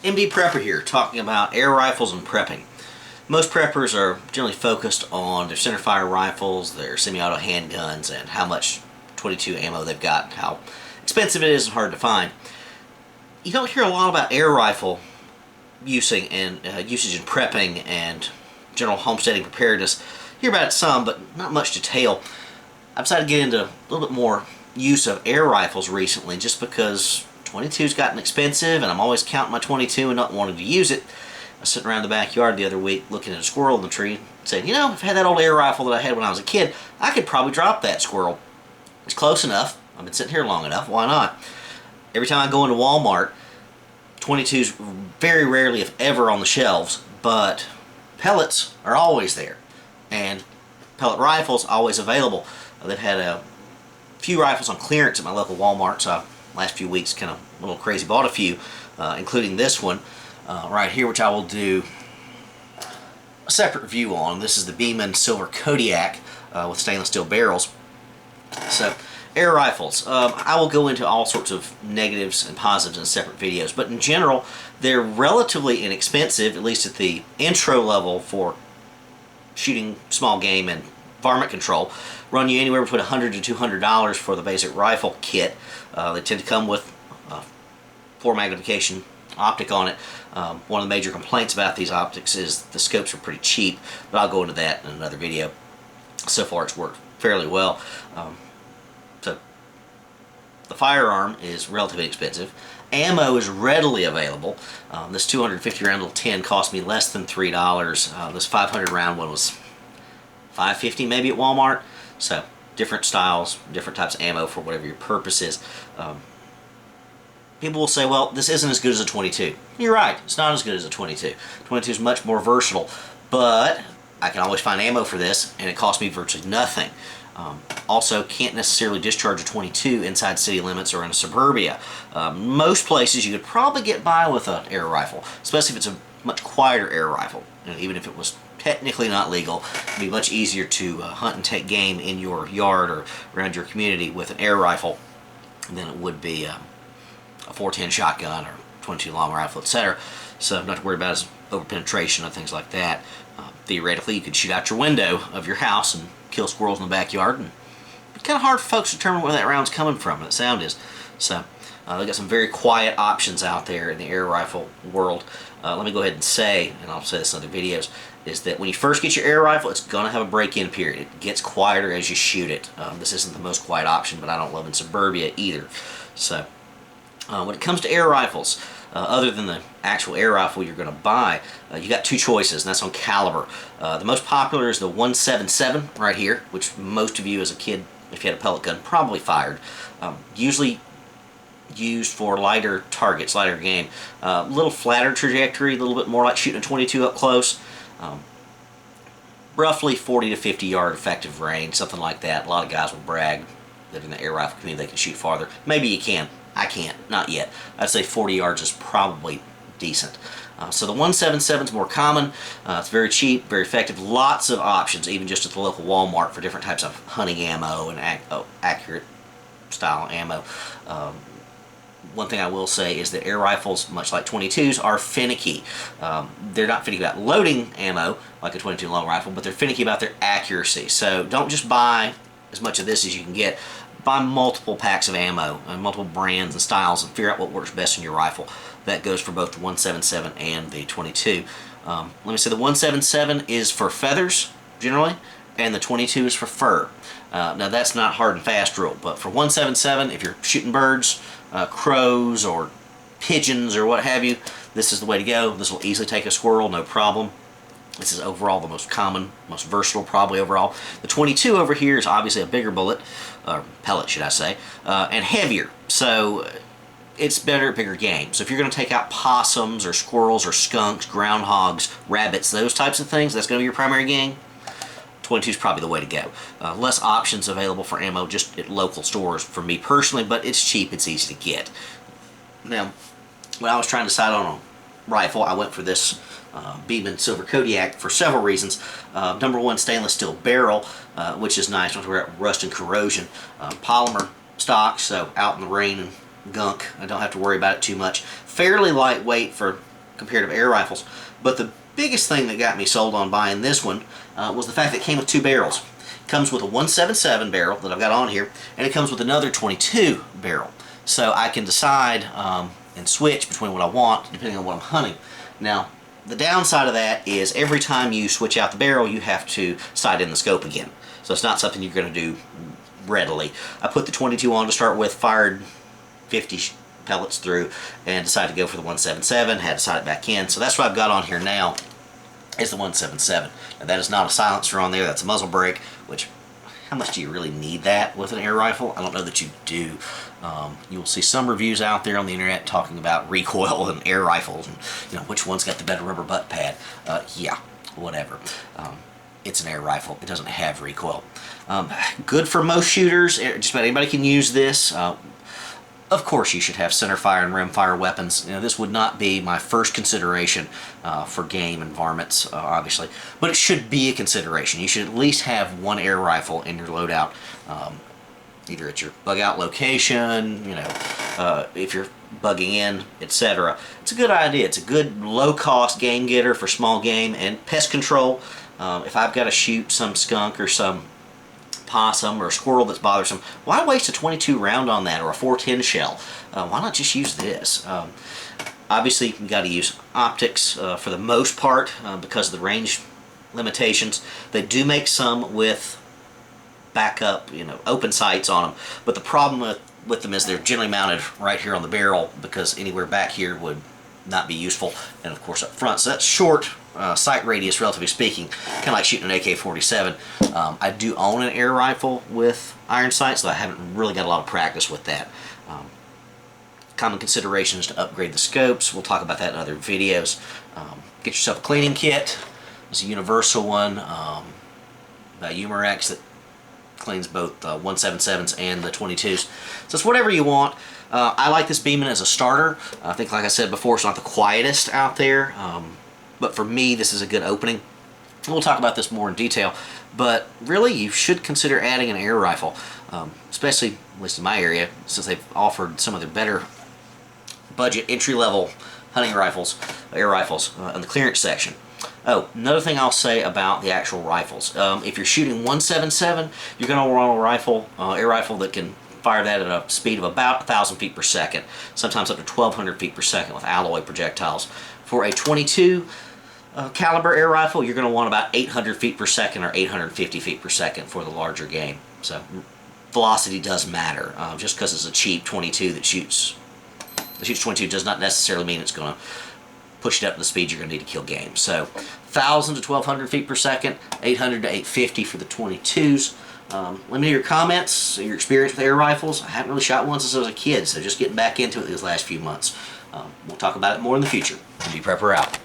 MD Prepper here, talking about air rifles and prepping. Most preppers are generally focused on their centerfire rifles, their semi-auto handguns, and how much 22 ammo they've got, how expensive it is and hard to find. You don't hear a lot about air rifle usage in prepping and general homesteading preparedness. You hear about it some, but not much detail. I've decided to get into a little bit more use of air rifles recently, just because 22's gotten expensive, and I'm always counting my 22 and not wanting to use it. I was sitting around the backyard the other week looking at a squirrel in the tree, saying, you know, if I had that old air rifle that I had when I was a kid, I could probably drop that squirrel. It's close enough. I've been sitting here long enough. Why not? Every time I go into Walmart, 22's very rarely, if ever, on the shelves, but pellets are always there, and pellet rifles always available. They've had a few rifles on clearance at my local Walmart, so last few weeks kind of a little crazy bought a few, including this one right here, which I will do a separate review on. This is the Beamen silver Kodiak with stainless steel barrels. So air rifles, I will go into all sorts of negatives and positives in separate videos, but in general they're relatively inexpensive, at least at the intro level for shooting small game and varmint control. Run you anywhere between $100 to $200 for the basic rifle kit. They tend to come with 4 magnification optic on it. One of the major complaints about these optics is the scopes are pretty cheap, but I'll go into that in another video. So far it's worked fairly well. So the firearm is relatively expensive. Ammo is readily available. This 250 round little tin cost me less than $3. This 500 round one was $5.50 maybe at Walmart. So different styles, different types of ammo for whatever your purpose is. People will say, well, this isn't as good as a 22. You're right, it's not as good as a 22. 22 is much more versatile, but I can always find ammo for this, and it costs me virtually nothing. Also, can't necessarily discharge a 22 inside city limits or in a suburbia. Most places you could probably get by with an air rifle, especially if it's a much quieter air rifle. Even if it was technically not legal, it'd be much easier to hunt and take game in your yard or around your community with an air rifle than it would be a 410 shotgun or 22 long rifle, etc. So not to worry about as over-penetration and things like that. Theoretically, you could shoot out your window of your house and kill squirrels in the backyard, and it's kind of hard for folks to determine where that round's coming from and the sound is. So they've got some very quiet options out there in the air rifle world. Let me go ahead and say, and I'll say this in other videos, is that when you first get your air rifle, it's going to have a break-in period. It gets quieter as you shoot it. This isn't the most quiet option, but I don't love in suburbia either. So when it comes to air rifles, other than the actual air rifle you're going to buy, you got 2 choices, and that's on caliber. The most popular is the 177 right here, which most of you as a kid, if you had a pellet gun, probably fired. Usually used for lighter targets, lighter game. A little flatter trajectory, a little bit more like shooting a 22 up close. Roughly 40 to 50 yard effective range, something like that. A lot of guys will brag that in the air rifle community they can shoot farther. Maybe you can. I can't, not yet. I'd say 40 yards is probably decent. So the 177 is more common. It's very cheap, very effective. Lots of options, even just at the local Walmart, for different types of hunting ammo and accurate style ammo. One thing I will say is that air rifles, much like 22s, are finicky. They're not finicky about loading ammo like a 22 long rifle, but they're finicky about their accuracy. So don't just buy as much of this as you can get. Buy multiple packs of ammo and multiple brands and styles and figure out what works best in your rifle. That goes for both the 177 and the 22. Let me say the 177 is for feathers, generally, and the 22 is for fur. Now that's not hard and fast rule, but for 177, if you're shooting birds, crows, or pigeons, or what have you, this is the way to go. This will easily take a squirrel, no problem. This is overall the most common, most versatile probably overall. The 22 over here is obviously a bigger bullet, or pellet should I say, and heavier. So it's better at bigger game. So if you're going to take out possums or squirrels or skunks, groundhogs, rabbits, those types of things, that's going to be your primary game, 22 is probably the way to go. Less options available for ammo just at local stores for me personally, but it's cheap, it's easy to get. Now, when I was trying to decide on a rifle, I went for this Beamen silver Kodiak for several reasons. Number one, stainless steel barrel, which is nice. Don't have to worry about rust and corrosion. Polymer stock, so out in the rain and gunk, I don't have to worry about it too much. Fairly lightweight for compared to air rifles. But the biggest thing that got me sold on buying this one was the fact that it came with 2 barrels. It comes with a 177 barrel that I've got on here, and it comes with another 22 barrel. So I can decide and switch between what I want depending on what I'm hunting. Now, the downside of that is every time you switch out the barrel, you have to sight in the scope again. So it's not something you're going to do readily. I put the 22 on to start with, fired 50 pellets through, and decided to go for the 177, had to sight it back in. So that's what I've got on here now, is the 177. Now that is not a silencer on there, that's a muzzle brake, which, how much do you really need that with an air rifle? I don't know that you do. You will see some reviews out there on the internet talking about recoil and air rifles, and you know which one's got the better rubber butt pad. Yeah, whatever. It's an air rifle. It doesn't have recoil. Good for most shooters. Just about anybody can use this. Of course, you should have centerfire and rimfire weapons. You know, this would not be my first consideration for game and varmints, obviously, but it should be a consideration. You should at least have 1 air rifle in your loadout, either at your bug out location, you know, if you're bugging in, etc. It's a good idea. It's a good low-cost game getter for small game and pest control. If I've got to shoot some skunk or some possum or a squirrel that's bothersome, why waste a 22 round on that, or a 410 shell? Why not just use this? Obviously, you've got to use optics for the most part because of the range limitations. They do make some with backup, you know, open sights on them, but the problem with them is they're generally mounted right here on the barrel, because anywhere back here would not be useful, and of course up front. So that's short sight radius, relatively speaking, kind of like shooting an AK-47. I do own an air rifle with iron sights, so I haven't really got a lot of practice with that. Common considerations to upgrade the scopes. We'll talk about that in other videos. Get yourself a cleaning kit. There's a universal one by Umarex that cleans both 177s and the 22s. So it's whatever you want. I like this Beamen as a starter. I think, like I said before, it's not the quietest out there, but for me, this is a good opening. We'll talk about this more in detail, but really, you should consider adding an air rifle, especially, at least in my area, since they've offered some of their better budget entry-level hunting rifles, air rifles, in the clearance section. Oh, another thing I'll say about the actual rifles. If you're shooting 177, you're going to want a rifle, air rifle that can fire that at a speed of about 1,000 feet per second, sometimes up to 1,200 feet per second with alloy projectiles. For a 22 caliber air rifle, you're going to want about 800 feet per second or 850 feet per second for the larger game. So velocity does matter. Just because it's a cheap 22 that shoots 22 does not necessarily mean it's going to push it up to the speed you're going to need to kill game. So 1,000 to 1,200 feet per second, 800 to 850 for the 22s. Let me know your comments, your experience with air rifles. I haven't really shot one since I was a kid, so just getting back into it these last few months. We'll talk about it more in the future. MD Prepper out.